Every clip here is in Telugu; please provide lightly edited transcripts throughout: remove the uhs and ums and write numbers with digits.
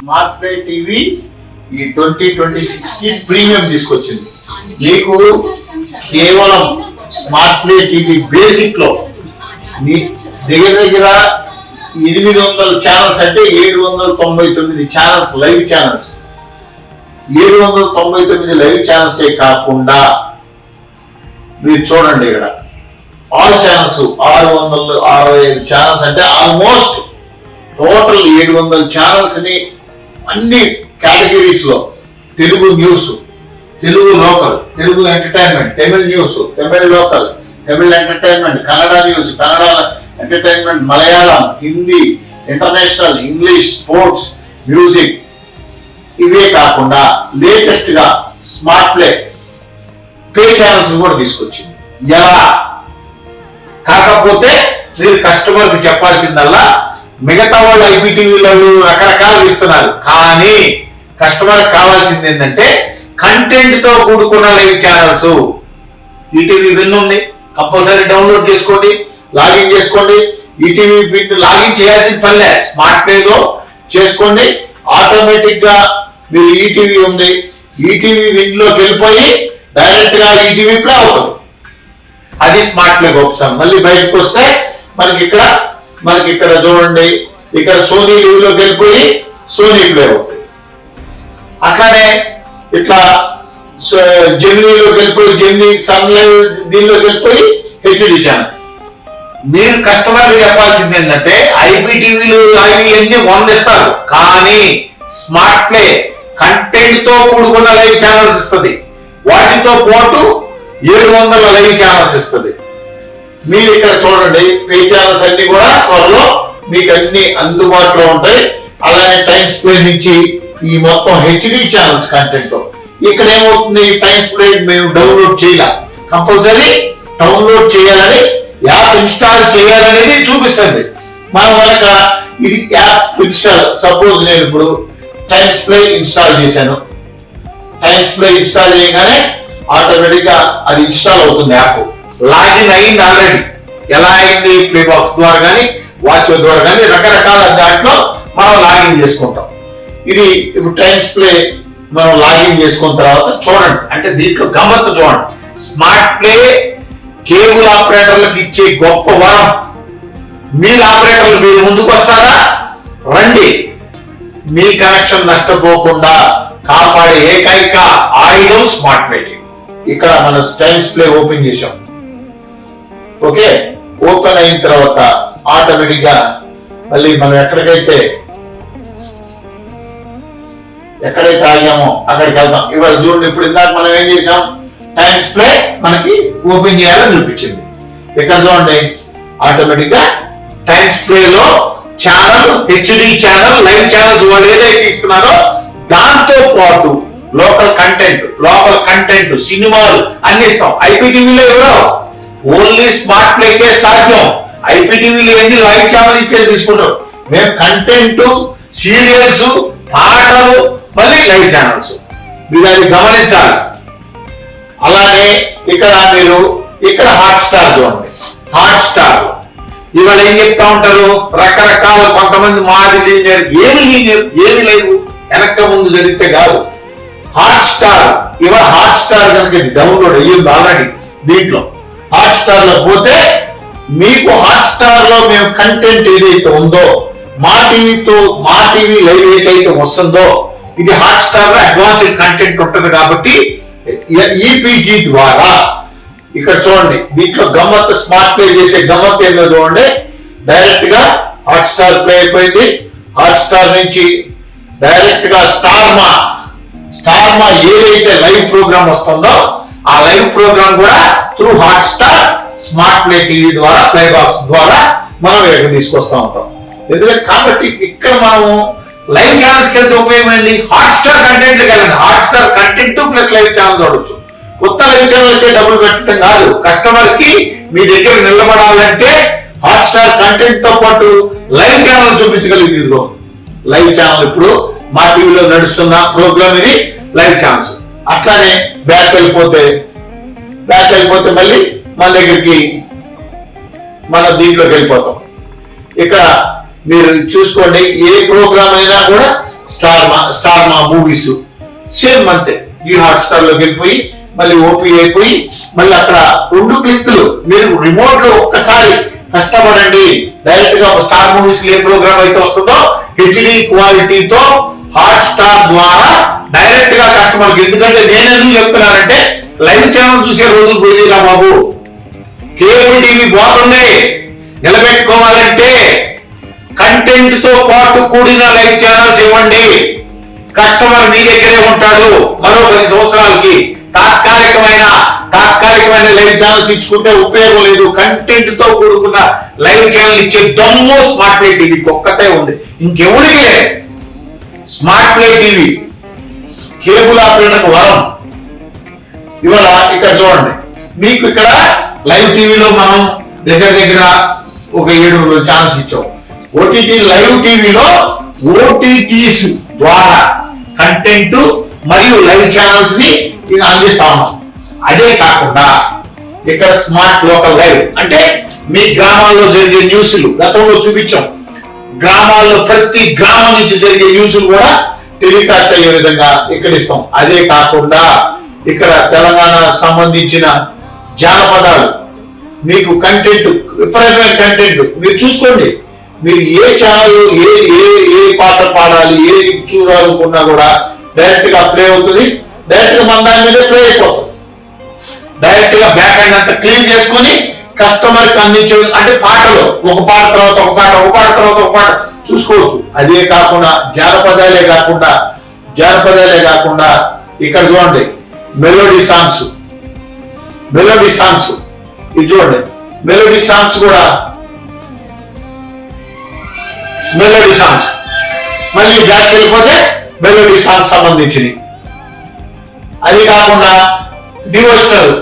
స్మార్ట్ ప్లే టీవీ ఈ 2026 కి ప్రీమియం తీసుకొచ్చింది. మీకు కేవలం స్మార్ట్ ప్లే టీవీ బేసిక్ లో మీ దగ్గర 800 ఛానల్స్ అంటే 799 channels, live channels. 799 live channels కాకుండా మీరు చూడండి ఇక్కడ ఆల్ ఛానల్స్ 665 ఛానల్స్ అంటే ఆల్మోస్ట్ టోటల్ 700 ఛానల్స్ ని అన్ని కేటగిరీస్ లో Telugu news, Telugu local, Telugu entertainment, Tamil news, Tamil local, Tamil entertainment, Kannada news, Kannada entertainment, Malayalam, Hindi, international, English, sports, music, ఇవే కాకుండా లేటెస్ట్ గా స్మార్ట్ ప్లే ఛానల్స్ కూడా తీసుకొచ్చింది. ఎలా కాకపోతే మీరు కస్టమర్ కి చెప్పాల్సిందల్లా మిగతా వాళ్ళు ఐపీటీవీలో రకరకాలు ఇస్తున్నారు, కానీ కస్టమర్ కావాల్సింది ఏంటంటే కంటెంట్ తో కూడుకున్న లైవ్ ఛానల్స్. ఈటీవీ విన్ ఉంది, కంపల్సరీ డౌన్లోడ్ చేసుకోండి, లాగిన్ చేసుకోండి. ఈటీవీ విన్ లాగిన్ చేయాల్సిన పనిలే, స్మార్ట్ ప్లే లో చేసుకోండి. ఆటోమేటిక్ గా మీరు ఈటీవీ ఉంది, ఈటీవీ విన్ లోకి వెళ్ళిపోయి డైరెక్ట్ గా ఈటీవీ ప్లే అవుతుంది. అది స్మార్ట్ ప్లే ఆప్షన్. మళ్ళీ బయటకు వస్తే మనకి ఇక్కడ చూడండి, ఇక్కడ సోనీ లీవ్ లోకి వెళ్ళిపోయి సోనీ ప్లే అవుతుంది. అట్లానే ఇట్లా జెమినీలోకి వెళ్ళిపోయి జెమినీ, సన్ లైవ్ దీనిలోకి వెళ్ళిపోయి హెచ్డి ఛానల్. మీరు కస్టమర్ చెప్పాల్సింది ఏంటంటే ఐపీటీవీలు అవి అన్ని 100 ఇస్తారు, కానీ స్మార్ట్ ప్లే కంటెంట్ తో కూడుకున్న లైవ్ ఛానల్స్ ఇస్తుంది. వాటితో పాటు 700 లైవ్ ఛానల్స్ ఇస్తుంది. మీరు ఇక్కడ చూడండి, పే ఛానల్స్ అన్ని కూడా త్వరలో మీకు అన్ని అందుబాటులో ఉంటాయి. అలానే టైమ్స్ ప్లే నుంచి ఈ మొత్తం హెచ్డి ఛానల్స్ కంటెంట్ తో. ఇక్కడ ఏమవుతుంది, టైమ్స్ ప్లే మేము డౌన్లోడ్ చేయాలి, కంపల్సరీ డౌన్లోడ్ చేయాలని, యాప్ ఇన్స్టాల్ చేయాలనేది చూపిస్తుంది. మనం కనుక ఇది యాప్ ఇన్స్టాల్, సపోజ్ నేను ఇప్పుడు టైమ్స్ ప్లే ఇన్స్టాల్ చేశాను. టైమ్స్ ప్లే ఇన్స్టాల్ చేయగానే ఆటోమేటిక్ గా అది ఇన్స్టాల్ అవుతుంది. యాప్ లాగిన్ అయింది ఆల్రెడీ. ఎలా అయింది, ప్లే బాక్స్ ద్వారా కానీ వాచ్ ద్వారా కానీ రకరకాల దాంట్లో మనం లాగిన్ చేసుకుంటాం. ఇది ఇప్పుడు టైమ్స్ ప్లే మనం లాగిన్ చేసుకున్న తర్వాత చూడండి, అంటే దీంట్లో గమ్మత్తు చూడండి. స్మార్ట్ ప్లే కేబుల్ ఆపరేటర్లకు ఇచ్చే గొప్ప వరం. మీరు ఆపరేటర్లు మీరు ముందుకు వస్తారా, రండి. మీ కనెక్షన్ నష్టపోకుండా కాపాడే ఏకైక ఆయుధం స్మార్ట్ ప్లే. ఇక్కడ మన టైమ్స్ ప్లే ఓపెన్ చేసాం. ఓకే, ఓపెన్ అయిన తర్వాత ఆటోమేటిక్ గా మళ్ళీ మనం ఎక్కడికైతే ఆగామో అక్కడికి వెళ్తాం. ఇవాళ చూడండి, ఇప్పుడు ఇందాక మనం ఏం చేసాం, టైమ్స్ ప్లే మనకి ఓపెన్ చేయాలని చూపించింది. ఇక్కడ చూడండి, ఆటోమేటిక్ గా టైమ్స్ ప్లే లో channel, HD channel, live channels వాళ్ళు ఏదైతే ఇస్తున్నారో దాంతో పాటు లోకల్ కంటెంట్, సినిమాలు అన్ని ఇస్తాం. ఐపీటీవీలో ఎవరో ఓన్లీ స్మార్ట్ ప్లేకే సాధ్యం. ఐపీటీవీలో ఎన్ని లైవ్ ఛానల్ ఇచ్చేది తీసుకుంటారు. మేము కంటెంట్, సీరియల్స్, పాటలు, మళ్ళీ లైవ్ ఛానల్స్. మీరు అది గమనించాలి. అలానే ఇక్కడ హాట్ స్టార్ చూడండి. హాట్ స్టార్ ఇవాళ ఏం చెప్తా ఉంటారు, రకరకాల కొంతమంది మాది లీనియర్, ఏమి లేవు, వెనక ముందు జరిగితే కాదు. హాట్ స్టార్ ఇవాళ హాట్ స్టార్ కనుక ఇది డౌన్లోడ్ అయ్యింది ఆల్రెడీ. దీంట్లో హాట్ స్టార్ లో పోతే మీకు హాట్ స్టార్ లో మేము కంటెంట్ ఏదైతే ఉందో, మా టీవీ లైవ్ ఏదైతే వస్తుందో, ఇది హాట్ స్టార్ లో అడ్వాన్స్డ్ కంటెంట్ ఉంటుంది. కాబట్టి ఈపీజీ ద్వారా ఇక్కడ చూడండి, దీంట్లో గమ్మత్, స్మార్ట్ ప్లే చేసే గమ్మత్ ఏందో చూడండి. డైరెక్ట్ గా హాట్ స్టార్ ప్లే అయిపోయింది. హాట్ స్టార్ నుంచి డైరెక్ట్ గా స్టార్ మా ఏదైతే లైవ్ ప్రోగ్రామ్ వస్తుందో ఆ లైవ్ ప్రోగ్రామ్ కూడా through hot star smart play TV ద్వారా, ప్లే బాక్స్ ద్వారా మనం ఇక్కడ తీసుకొస్తా ఉంటాం. ఎందుకంటే కాబట్టి ఇక్కడ మనము లైవ్ ఛానల్స్ కి వెళ్తే ఉపయోగమైంది, హాట్ స్టార్ కంటెంట్ వెళ్ళండి. Hot star content plus live channel చూడొచ్చు. కొత్త లైవ్ ఛానల్ అయితే డబ్బులు పెట్టడం కాదు, కస్టమర్ కి మీ దగ్గర నిలబడాలంటే హాట్ స్టార్ కంటెంట్ తో పాటు లైవ్ ఛానల్ చూపించగలిగింది. ఇదిగో లైవ్ ఛానల్, ఇప్పుడు మా టీవీలో నడుస్తున్న ప్రోగ్రామ్ ఇది లైవ్ ఛానల్స్. అట్లానే బ్యాక్ వెళ్ళిపోతే మళ్ళీ మన దగ్గరికి మన దీంట్లోకి వెళ్ళిపోతాం. ఇక్కడ మీరు చూసుకోండి, ఏ ప్రోగ్రామ్ అయినా కూడా స్టార్ మా మూవీస్ సేమ్ అంతే. ఈ హాట్స్టార్ లోకి వెళ్ళిపోయి మళ్ళీ ఓపీ అయిపోయి మళ్ళీ అక్కడ 2 క్లిక్లు మీరు రిమోట్ లో ఒక్కసారి కష్టపడండి. డైరెక్ట్ గా స్టార్ మూవీస్ ఏ ప్రోగ్రామ్ అయితే వస్తుందో హెచ్డి క్వాలిటీతో హాట్స్టార్ ద్వారా డైరెక్ట్ గా కస్టమర్కి. ఎందుకంటే నేను ఎందుకు చెప్తున్నానంటే లైవ్ ఛానల్ చూసే రోజులు పోయిరా బాబు. కేబుల్ టీవీ పోతుంది. నిలబెట్టుకోవాలంటే కంటెంట్ తో పాటు కూడిన లైవ్ ఛానల్స్ ఇవ్వండి. కస్టమర్ మీ దగ్గరే ఉంటాడు మరో 10 సంవత్సరాలకి. తాత్కాలికమైన లైవ్ ఛానల్స్ ఇచ్చుకుంటే ఉపయోగం లేదు. కంటెంట్ తో కూడుకున్న లైవ్ ఛానల్ ఇచ్చే దమ్ము స్మార్ట్ ప్లే టీవీకి ఒక్కటే ఉంది, ఇంకెవరికి లేదు. స్మార్ట్ ప్లే టీవీ కేబుల్ ఆపరేటర్కు వరం. ఇవాళ ఇక్కడ చూడండి, మీకు ఇక్కడ లైవ్ టీవీలో మనం దగ్గర ఒక 7 ఛానల్స్ ఇచ్చాం. ఓటీటీ లైవ్ టీవీలో ఓటీటీస్ ద్వారా కంటెంట్ మరియు లైవ్ ఛానల్స్ ని అందిస్తా ఉన్నాం. అదే కాకుండా ఇక్కడ స్మార్ట్ లోకల్ లైవ్ అంటే మీ గ్రామాల్లో జరిగే న్యూస్లు గతంలో చూపించాం. గ్రామాల్లో ప్రతి గ్రామం నుంచి జరిగే న్యూస్లు కూడా టెలికాస్ట్ అయ్యే విధంగా ఇక్కడ ఇస్తాం. అదే కాకుండా ఇక్కడ తెలంగాణ సంబంధించిన జానపదాలు మీకు కంటెంట్, విపరీతమైన కంటెంట్ మీరు చూసుకోండి. మీరు ఏ ఛానల్ ఏ పాట పాడాలి, ఏది చూడాలనుకున్నా కూడా డైరెక్ట్ గా ప్లే అవుతుంది. డైరెక్ట్ గా మన దాని మీద ప్లే అయిపోతుంది. డైరెక్ట్ గా బ్యాక్ అండ్ అంతా క్లీన్ చేసుకుని కస్టమర్ కి అందించే అంటే పాటలు ఒక పాట తర్వాత ఒక పాట, ఒక పాట తర్వాత ఒక పాట చూసుకోవచ్చు. అదే కాకుండా జానపదాలే కాకుండా ఇక్కడ చూడండి మెలోడీ సాంగ్స్ ఇది చూడండి. మెలోడీ సాంగ్స్ కూడా మళ్ళీ బ్యాక్ వెళ్ళిపోతే మెలోడీ సాంగ్స్ సంబంధించినవి. అది కాకుండా డివోషనల్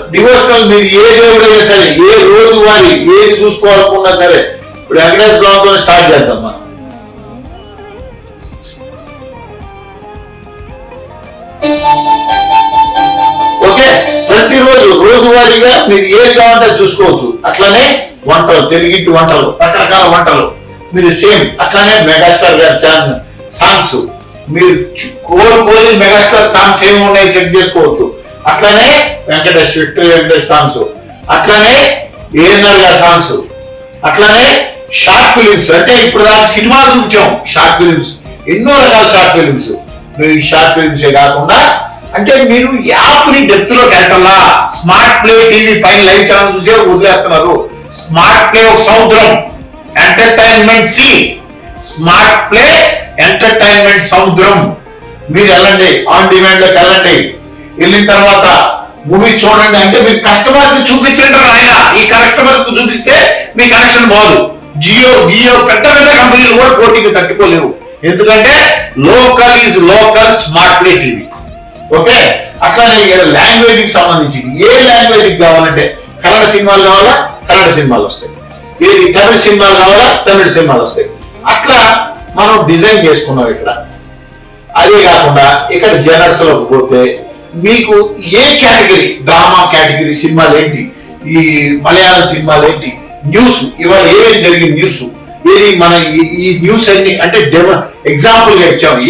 మీరు ఏ దేవుడైనా సరే, ఏ రోజు వారి ఏది చూసుకోవాలనుకున్నా సరే. ఇప్పుడు వెంకటేశ్వర స్వామితో స్టార్ట్ చేద్దాం మనం. ఓకే, ప్రతిరోజు రోజువారీగా మీరు ఏది కావాలంటే చూసుకోవచ్చు. అట్లానే వంటలు, తెలుగింటి వంటలు, రకరకాల వంటలు మీరు సేమ్ అట్లానే మెగాస్టార్ గారి ఛానల్ సాంగ్స్ మీరు కోరి మెగాస్టార్ సాంగ్స్ ఏమి ఉన్నాయో చెక్ చేసుకోవచ్చు. అట్లానే విక్టరీ వెంకటేష్ సాంగ్స్, అట్లానే ఏఎన్ఆర్ గారి సాంగ్స్, అట్లానే షార్ట్ ఫిలిమ్స్ అంటే ఇప్పుడు దాని సినిమాలు చూపించాం. షార్ట్ ఫిలిమ్స్ ఎన్నో రకాల షార్ట్ ఫిలిమ్స్. మీరు ఈ షార్ట్ ఫిలిమ్సే కాకుండా అంటే మీరు యాప్ ని డెప్త్ లోకి వెళ్ళటల్లా. స్మార్ట్ ప్లే టీవీ పైన లైవ్ ఛానల్ చూసే వదిలేస్తున్నారు. స్మార్ట్ ప్లే ఒక సముద్రం, entertainment sea. Smart play entertainment సముద్రం. మీరు వెళ్ళండి, ఆన్ డిమాండ్ లోకి వెళ్ళండి. వెళ్ళిన తర్వాత మూవీస్ చూడండి. అంటే మీరు కస్టమర్ కి చూపించండి. ఆయన ఈ కస్టమర్ కు చూపిస్తే మీ కనెక్షన్ బాగు. జియో పెద్ద కంపెనీలు కూడా పోటీకి తట్టుకోలేవు. ఎందుకంటే local is local smart play TV. Okay, అట్లానే లాంగ్వేజ్ కి సంబంధించి ఏ లాంగ్వేజ్ కావాలంటే కన్నడ సినిమాలు కావాలా, కన్నడ సినిమాలు వస్తాయి. ఏది తమిళ సినిమాలు కావాలా, తమిళ సినిమాలు వస్తాయి. అట్లా మనం డిజైన్ చేసుకున్నాం ఇక్కడ. అదే కాకుండా ఇక్కడ జనర్స్ లోకి పోతే మీకు ఏ కేటగిరీ, డ్రామా కేటగిరీ సినిమాలు ఏంటి, ఈ మలయాళం సినిమాలు ఏంటి, న్యూస్ ఇవాళ ఏమేమి జరిగింది న్యూస్, ఏది మన ఈ న్యూస్ అన్ని అంటే ఎగ్జాంపుల్ గా ఇచ్చాము.